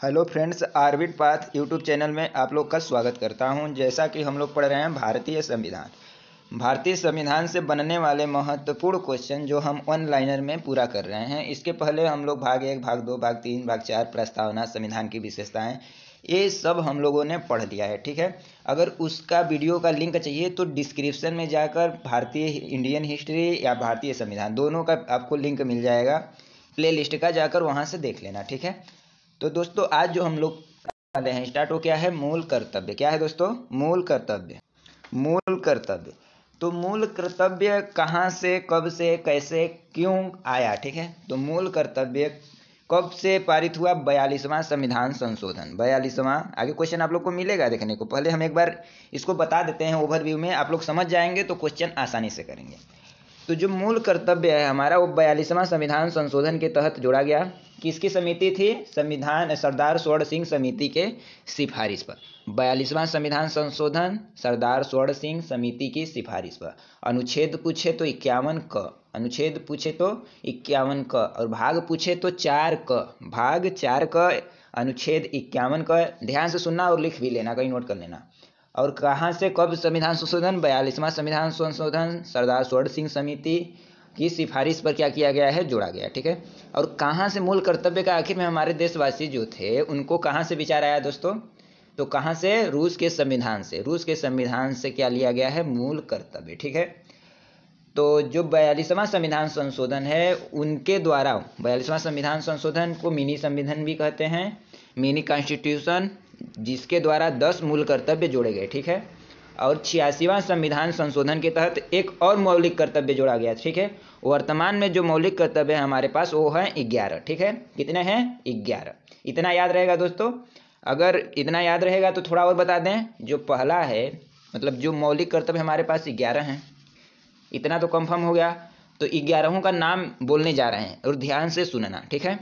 Hello friends, orbit path YouTube channel में आप लोग का स्वागत करता हूं। जैसा कि हम लोग पढ़ रहे हैं भारतीय संविधान से बनने वाले महत्वपूर्ण क्वेश्चन जो हम वन लाइनर में पूरा कर रहे हैं। इसके पहले हम लोग भाग 1, भाग 2, भाग 3, भाग 4, प्रस्तावना, संविधान की विशेषताएं, ये सब हम लोगों ने पढ़ लिया है। ठीक है, अगर उसका वीडियो का लिंक चाहिए तो डिस्क्रिप्शन में जाकर भारतीय इंडियन हिस्ट्री या भारतीय संविधान दोनों का आपको लिंक मिल जाएगा। प्ले लिस्ट का जाकर वहाँ से देख लेना। ठीक है, तो दोस्तों आज जो हम लोग वाले हैं स्टार्ट हो क्या है, मूल कर्तव्य। क्या है दोस्तों? मूल कर्तव्य। मूल कर्तव्य, तो मूल कर्तव्य कहाँ से, कब से, कैसे, क्यों आया? ठीक है, तो मूल कर्तव्य कब से पारित हुआ? 42वां संविधान संशोधन। 42वां, आगे क्वेश्चन आप लोग को मिलेगा देखने को। पहले हम एक बार इसको बता देते हैं ओवरव्यू में, आप लोग समझ जाएंगे तो क्वेश्चन आसानी से करेंगे। तो जो मूल कर्तव्य है हमारा वो 42वां संविधान संशोधन के तहत जोड़ा गया। किसकी समिति थी? संविधान सरदार स्वर्ण सिंह समिति के सिफारिश पर। 42वां संविधान संशोधन सरदार स्वर्ण सिंह समिति की सिफारिश पर। अनुच्छेद पूछे तो 51 क, अनुच्छेद पूछे तो 51 क, और भाग पूछे तो 4 क, भाग 4 क, अनुच्छेद 51 क। ध्यान से सुनना और लिख भी लेना, कहीं नोट कर लेना। और कहाँ से कब संविधान संशोधन? 42वां संविधान संशोधन सरदार स्वर्ण सिंह समिति की सिफारिश पर क्या किया गया है? जोड़ा गया। ठीक है, और कहाँ से मूल कर्तव्य का आखिर में हमारे देशवासी जो थे उनको कहाँ से विचार आया दोस्तों? तो कहाँ से? रूस के संविधान से। रूस के संविधान से क्या लिया गया है? मूल कर्तव्य। ठीक है, तो जो 42वां संविधान संशोधन है उनके द्वारा, 42वां संविधान संशोधन को मिनी संविधान भी कहते हैं, मिनी कॉन्स्टिट्यूशन, जिसके द्वारा 10 मूल कर्तव्य जोड़े गए। ठीक है, और 86वां संविधान संशोधन के तहत एक और मौलिक कर्तव्य जोड़ा गया। ठीक है, वर्तमान में जो मौलिक कर्तव्य है हमारे पास वो है 11। ठीक है, कितने हैं? 11। इतना याद रहेगा दोस्तों। अगर इतना याद रहेगा तो थोड़ा और बता दें, जो पहला है मतलब जो मौलिक कर्तव्य हमारे पास 11 हैं, इतना तो कंफर्म हो गया। तो 11 का नाम बोलने जा रहे हैं और ध्यान से सुनना। ठीक है,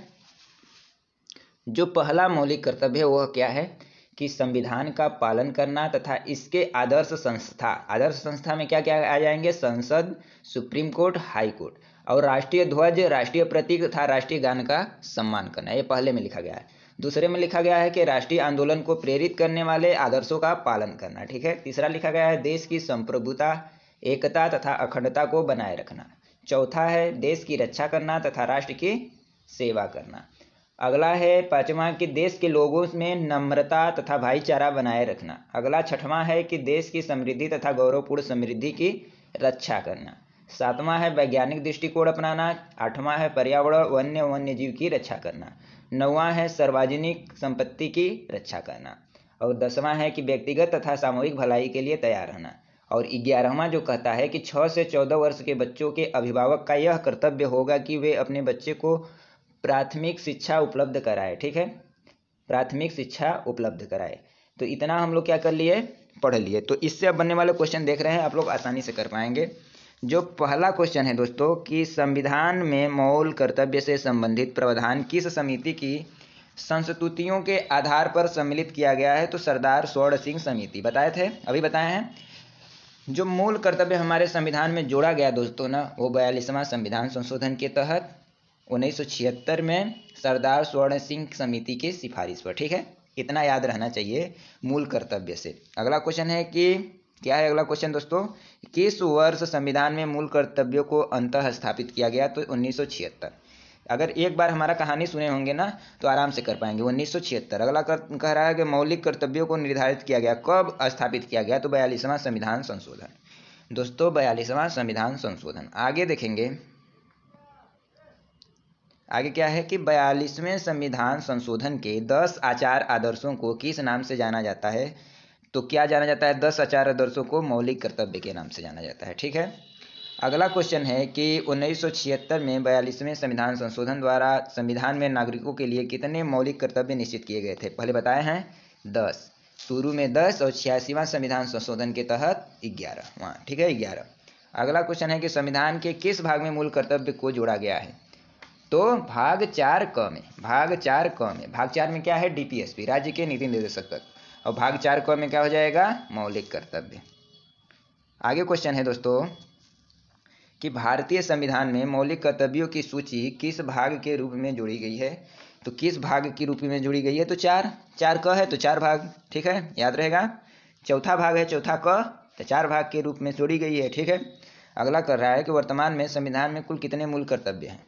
जो पहला मौलिक कर्तव्य है वह क्या है कि संविधान का पालन करना तथा इसके आदर्श संस्था। आदर्श संस्था में क्या क्या आ जाएंगे? संसद, सुप्रीम कोर्ट, हाई कोर्ट, और राष्ट्रीय ध्वज, राष्ट्रीय प्रतीक तथा राष्ट्रीय गान का सम्मान करना। ये पहले में लिखा गया है। दूसरे में लिखा गया है कि राष्ट्रीय आंदोलन को प्रेरित करने वाले आदर्शों का पालन करना। ठीक है, तीसरा लिखा गया है देश की संप्रभुता, एकता तथा अखंडता को बनाए रखना। चौथा है देश की रक्षा करना तथा राष्ट्र की सेवा करना। अगला है 5वां कि देश के लोगों में नम्रता तथा भाईचारा बनाए रखना। अगला 6वां है कि देश की समृद्धि तथा गौरवपूर्ण समृद्धि की रक्षा करना। 7वां है वैज्ञानिक दृष्टिकोण अपनाना। 8वां है पर्यावरण, वन्य जीव की रक्षा करना। 9वां है सार्वजनिक संपत्ति की रक्षा करना। और 10वां है कि व्यक्तिगत तथा सामूहिक भलाई के लिए तैयार रहना। और 11वां जो कहता है कि 6 से 14 वर्ष के बच्चों के अभिभावक का यह कर्तव्य होगा कि वे अपने बच्चे को प्राथमिक शिक्षा उपलब्ध कराए। ठीक है, प्राथमिक शिक्षा उपलब्ध कराए। तो इतना हम लोग क्या कर लिए? पढ़ लिए। तो इससे अब बनने वाले क्वेश्चन देख रहे हैं आप लोग आसानी से कर पाएंगे। जो पहला क्वेश्चन है दोस्तों कि संविधान में मौल कर्तव्य से संबंधित प्रावधान किस समिति की संस्तुतियों के आधार पर सम्मिलित किया गया है? तो सरदार स्वर्ण सिंह समिति। बताए थे, अभी बताए हैं। जो मूल कर्तव्य हमारे संविधान में जोड़ा गया दोस्तों ना, वो 42वां संविधान संशोधन के तहत 1976 में सरदार स्वर्ण सिंह समिति की सिफारिश पर। ठीक है, इतना याद रहना चाहिए मूल कर्तव्य से। अगला क्वेश्चन है कि क्या है अगला क्वेश्चन दोस्तों? किस वर्ष संविधान में मूल कर्तव्यों को अंतः स्थापित किया गया? तो 1976। अगर एक बार हमारा कहानी सुने होंगे ना तो आराम से कर पाएंगे। 1976। अगला कह रहा है कि मौलिक कर्तव्यों को निर्धारित किया गया, कब स्थापित किया गया? तो 42वां संविधान संशोधन। दोस्तों 42वां संविधान संशोधन। आगे देखेंगे, आगे क्या है कि 42वें संविधान संशोधन के 10 आचार आदर्शों को किस नाम से जाना जाता है? तो क्या जाना जाता है? 10 आचार आदर्शों को मौलिक कर्तव्य के नाम से जाना जाता है। ठीक है, अगला क्वेश्चन है कि 1976 में 42वें संविधान संशोधन द्वारा संविधान में नागरिकों के लिए कितने मौलिक कर्तव्य निश्चित किए गए थे? पहले बताए हैं 10, शुरू में 10 और 86वां संविधान संशोधन के तहत 11। ठीक है, 11। अगला क्वेश्चन है कि संविधान के किस भाग में मूल कर्तव्य को जोड़ा गया है? तो भाग 4 क में। भाग 4 क में, भाग 4 में क्या है? डीपीएसपी, राज्य के नीति निर्देशक तक। और भाग 4 क में क्या हो जाएगा? मौलिक कर्तव्य। आगे क्वेश्चन है दोस्तों कि भारतीय संविधान में मौलिक कर्तव्यों की सूची किस भाग के रूप में जोड़ी गई है? तो किस भाग की रूप में जुड़ी गई है? तो चार, चार क है तो चार भाग, ठीक है, याद रहेगा। चौथा भाग है चौथा क, तो चार भाग के रूप में जोड़ी गई है, ठीक है। अगला कर रहा है कि वर्तमान में संविधान में कुल कितने मूल कर्तव्य हैं?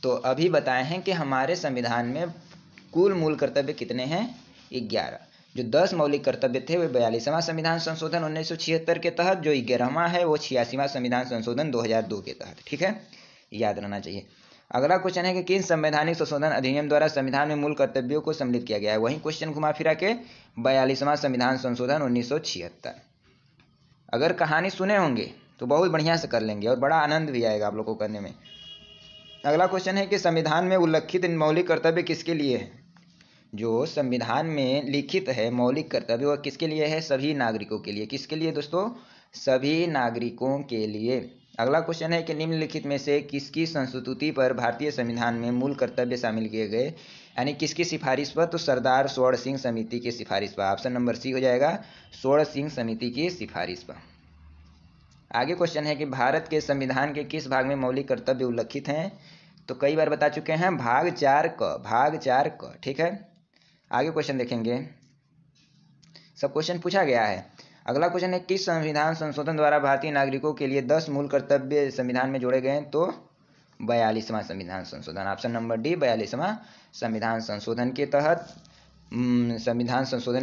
तो अभी बताए हैं कि हमारे संविधान में कुल मूल कर्तव्य कितने हैं? 11। जो 10 मौलिक कर्तव्य थे वे 42वां संविधान संशोधन 1976 के तहत, जो 11वां है वो 86वां संविधान संशोधन 2002 के तहत, ठीक है, याद रहना चाहिए। अगला क्वेश्चन है कि किन संवैधानिक संशोधन अधिनियम द्वारा संविधान में मूल कर्तव्यों को सम्मिलित किया गया है? वहीं क्वेश्चन घुमा फिरा के 42वां संविधान संशोधन 1976। अगर कहानी सुने होंगे तो बहुत बढ़िया से कर लेंगे और बड़ा आनंद भी आएगा आप लोग को करने में। अगला क्वेश्चन है कि संविधान में उल्लिखित मौलिक कर्तव्य किसके लिए है? जो संविधान में लिखित है मौलिक कर्तव्य वह किसके लिए है? सभी नागरिकों के लिए। किसके लिए दोस्तों? सभी नागरिकों के लिए। अगला क्वेश्चन है कि निम्नलिखित में से किसकी संस्तुति पर भारतीय संविधान में मूल कर्तव्य शामिल किए गए, यानी किसकी सिफारिश पर? तो सरदार स्वर्ण सिंह समिति की सिफारिश पर। ऑप्शन नंबर सी हो जाएगा, स्वर्ण सिंह समिति की सिफारिश पर। आगे क्वेश्चन है कि भारत के संविधान के किस भाग में मौलिक कर्तव्य उल्लिखित हैं? तो कई बार बता चुके हैं, भाग 4 क, भाग 4 क, ठीक है। आगे क्वेश्चन देखेंगे, सब क्वेश्चन पूछा गया है। अगला क्वेश्चन है किस संविधान संशोधन द्वारा भारतीय नागरिकों के लिए 10 मूल कर्तव्य संविधान में जोड़े गए हैं? तो 42वां संविधान संशोधन। ऑप्शन नंबर डी 42वां संविधान संशोधन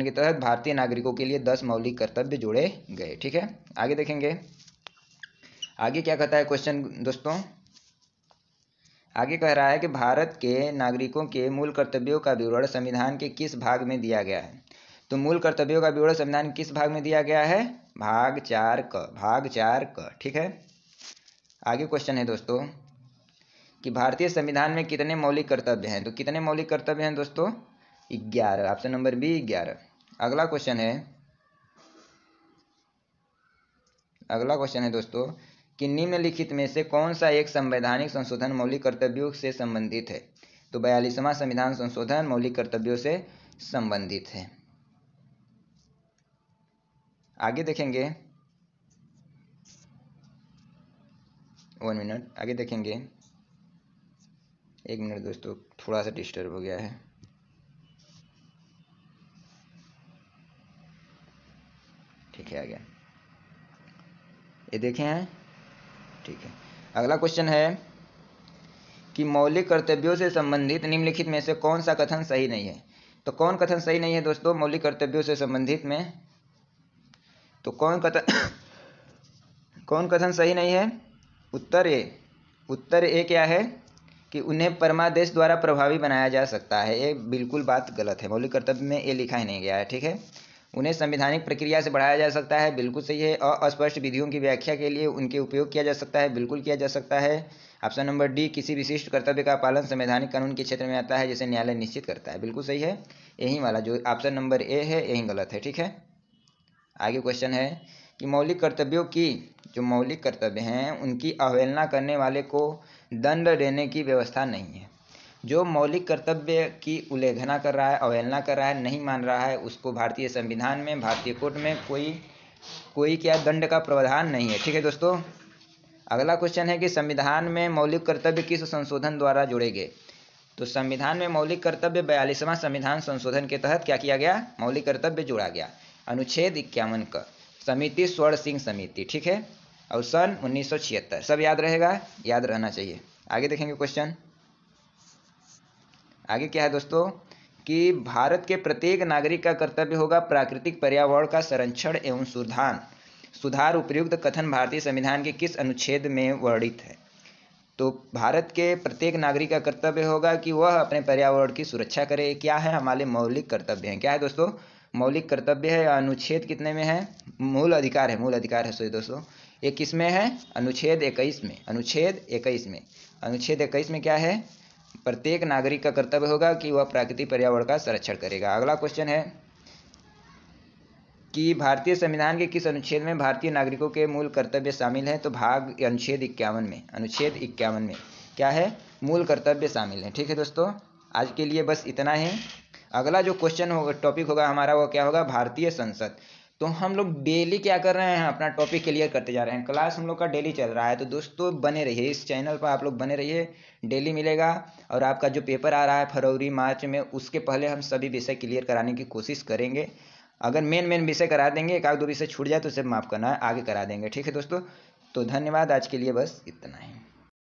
के तहत भारतीय नागरिकों के लिए 10 मौलिक कर्तव्य जोड़े गए, ठीक है। आगे देखेंगे आगे क्या कहता है क्वेश्चन दोस्तों। आगे कह रहा है कि भारत के नागरिकों के मूल कर्तव्यों का विवरण संविधान के किस भाग में दिया गया है? तो मूल कर्तव्यों का विवरण संविधान किस भाग में दिया गया है? भाग 4 क, भाग 4 क, ठीक है। आगे क्वेश्चन है दोस्तों कि भारतीय संविधान में कितने मौलिक कर्तव्य हैं? तो कितने मौलिक कर्तव्य हैं दोस्तों? 11। Option number B 11। अगला क्वेश्चन है दोस्तों कि निम्नलिखित में से कौन सा एक संवैधानिक संशोधन मौलिक कर्तव्यों से संबंधित है? तो 42वां संविधान संशोधन मौलिक कर्तव्यों से संबंधित है। आगे देखेंगे, 1 मिनट, आगे देखेंगे। 1 मिनट दोस्तों, थोड़ा सा डिस्टर्ब हो गया है। ठीक है, आ गया, ये देखें हैं, ठीक है। अगला क्वेश्चन है कि मौलिक कर्तव्यों से संबंधित निम्नलिखित में से कौन सा कथन सही नहीं है? तो कौन कथन सही नहीं है दोस्तों मौलिक कर्तव्यों से संबंधित में? तो कौन कथन सही नहीं है? उत्तर ए क्या है कि उन्हें परमादेश द्वारा प्रभावी बनाया जा सकता है। ये बिल्कुल बात गलत है, मौलिक कर्तव्य में ये लिखा ही नहीं गया है, ठीक है। उन्हें संवैधानिक प्रक्रिया से बढ़ाया जा सकता है, बिल्कुल सही है। अस्पष्ट विधियों की व्याख्या के लिए उनके उपयोग किया जा सकता है, बिल्कुल किया जा सकता है। ऑप्शन नंबर डी किसी विशिष्ट कर्तव्य का पालन संवैधानिक कानून के क्षेत्र में आता है जिसे न्यायालय निश्चित करता है, बिल्कुल सही है। यही वाला जो ऑप्शन नंबर ए है यही गलत है, ठीक है। आगे क्वेश्चन है कि मौलिक कर्तव्यों की जो मौलिक कर्तव्य हैं उनकी अवहेलना करने वाले को दंड देने की व्यवस्था नहीं है। जो मौलिक कर्तव्य की उल्लंघना कर रहा है, अवहेलना कर रहा है, नहीं मान रहा है, उसको भारतीय संविधान में, भारतीय कोर्ट में कोई क्या दंड का प्रावधान नहीं है, ठीक है दोस्तों। अगला क्वेश्चन है कि संविधान में मौलिक कर्तव्य किस संशोधन द्वारा जोड़े गए? तो संविधान में मौलिक कर्तव्य 42वां संविधान संशोधन के तहत क्या किया गया? मौलिक कर्तव्य जोड़ा गया। अनुच्छेद 51 का समिति स्वर्ण सिंह समिति, ठीक है, और सन 1976। सब याद रहेगा, याद रहना चाहिए। आगे देखेंगे क्वेश्चन। आगे क्या है दोस्तों कि भारत के प्रत्येक नागरिक का कर्तव्य होगा प्राकृतिक पर्यावरण का संरक्षण एवं सुधार। उपयुक्त कथन भारतीय संविधान के किस अनुच्छेद में वर्णित है? तो भारत के प्रत्येक नागरिक का कर्तव्य होगा कि वह अपने पर्यावरण की सुरक्षा करे। क्या है? हमारे मौलिक कर्तव्य हैं। क्या है दोस्तों? मौलिक कर्तव्य है। अनुच्छेद कितने में है? मूल अधिकार है सॉरी दोस्तों, ये किस में है? अनुच्छेद 21 में। अनुच्छेद 21 में क्या है? प्रत्येक नागरिक का कर्तव्य होगा कि वह प्राकृतिक पर्यावरण का संरक्षण करेगा। अगला क्वेश्चन है कि भारतीय संविधान के किस अनुच्छेद में भारतीय नागरिकों के मूल कर्तव्य शामिल हैं? तो अनुच्छेद 51 में क्या है? मूल कर्तव्य शामिल है, ठीक है दोस्तों। आज के लिए बस इतना ही। अगला जो क्वेश्चन होगा, टॉपिक होगा हमारा, वो क्या होगा? भारतीय संसद। तो हम लोग डेली क्या कर रहे हैं, अपना टॉपिक क्लियर करते जा रहे हैं। क्लास हम लोग का डेली चल रहा है, तो दोस्तों बने रहिए इस चैनल पर, आप लोग बने रहिए, डेली मिलेगा। और आपका जो पेपर आ रहा है फरवरी मार्च में, उसके पहले हम सभी विषय क्लियर कराने की कोशिश करेंगे। अगर मेन विषय करा देंगे, एक आध दो विषय छूट जाए तो उसे माफ़ करना है, आगे करा देंगे। ठीक है दोस्तों, तो धन्यवाद, आज के लिए बस इतना ही।